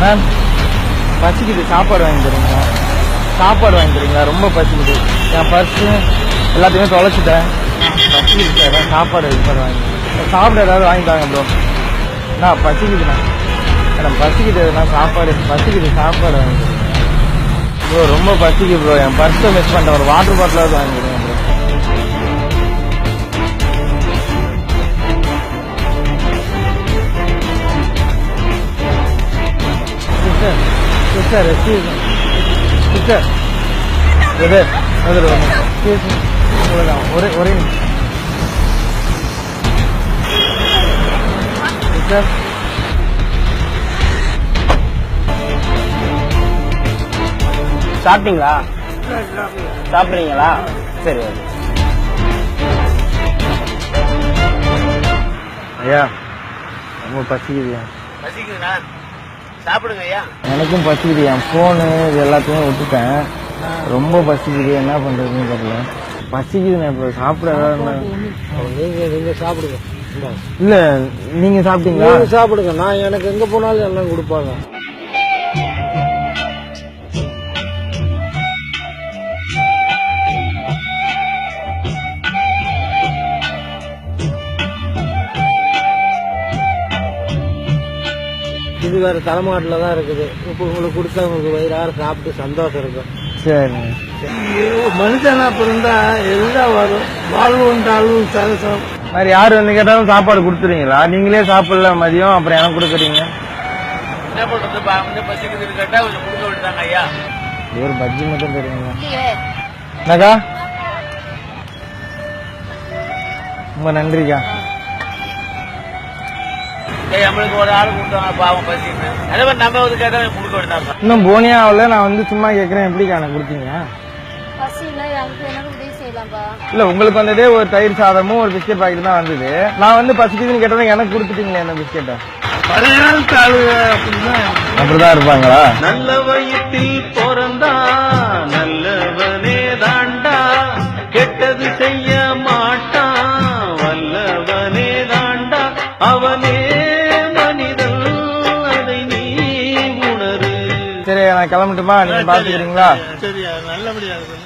Ma'am பசிக்குது, சாப்பாடு வாங்கி தரீங்களா? சாப்பாடு வாங்கி தரீங்களா? ரொம்ப பசிக்குது. என் பர்ஸு எல்லாத்தையுமே தொலைச்சிட்டேன். பசிக்குது சார், சாப்பாடு வாங்கி சாப்பிட ஏதாவது வாங்கி தாங்க ப்ரோ. நான் பசிக்குதுண்ணா மேடம், பசிக்குதுண்ணா, சாப்பாடு பசிக்குது, சாப்பாடு வாங்கி தரீங்க ப்ரோ. ரொம்ப பசிக்குது ப்ரோ, என் பர்ஸை மிஸ் பண்ணிட்டேன். ஒரு வாட்டர் பாட்டிலாவது வாங்கி கொடுங்க ப்ரோ. சிஸ்டர் சிஸ்டர் ஒரே சிஸ்டர் சாப்பிட்டீங்களா? சாப்பிட்றீங்களா? சரி ஐயா, ரொம்ப பசிக்குதுயா. பசிக்குதுண்ணா, சாப்பிடுங்க ஐயா. எனக்கும் பசிக்குது. என் ஃபோனு இது எல்லாத்தையுமே விட்டுட்டேன். ரொம்ப பசிக்குது, என்ன பண்றதுன்னு தெரியல. பசிக்குதுண்ணா, இப்போ சாப்பிட நீங்க சாப்பிடுங்க. இல்ல நீங்க சாப்பிட்டீங்களா? சாப்பிடுங்க, நான் எனக்கு எங்க போனாலும் எல்லாம் கொடுப்பாங்க. இது வேற தலைமாட்டில் தான் இருக்குது. இப்போ உங்களுக்கு கொடுத்தா உங்களுக்கு வயிறார சாப்பிட்டு சந்தோஷம் இருக்கும். சரி, மனுஷனா இருந்தா எல்லாம் வரும். வாழ்வுண்டாலும் சரசம் மாதிரி யாரு வந்து கேட்டாலும் சாப்பாடு கொடுத்துறீங்களா? நீங்களே சாப்பிடல மதியம், அப்புறம் எனக்கு கொடுக்குறீங்க. என்ன பண்றது? பசிக்குது கேட்டா கொஞ்சம் கொடுக்க விட்டாங்க ஐயா. ஒரு பஜ்ஜி மட்டும் தருவீங்க என்னக்கா? ரொம்ப நன்றிக்கா. நம்மளுக்கு ஒரு ஆள் கொடுத்தாங்க, பாவம் பசின்னு. அதே மாதிரி நம்ம வந்து கேட்டா கொடுக்க விட்டாங்க. இன்னும் போனியா ஆகல, நான் வந்து சும்மா கேட்கறேன். எப்படிக்கா எனக்கு கொடுத்தீங்க? இல்ல, உங்களுக்கு வந்ததே ஒரு தயிர் சாதமும் ஒரு பிஸ்கெட் பாக்கெட் தான் வந்தது. நான் வந்து பசிக்குதுன்னு கேட்டோம், எனக்கு கொடுத்துட்டீங்களே அந்த பிஸ்கெட்டை. அப்படிதான் இருப்பாங்களா? நல்ல வயிற்றில் பிறந்தா நல்லவனே தாண்டா, கெட்டது செய்ய மாட்டான் வல்லவனே தாண்டா, அவனே மனிதன், அதை நீ உணரு. சரி, நான் கிளம்பட்டுமா? நீங்க பாத்துக்கிறீங்களா? சரியா, நல்லபடியா இருக்கு.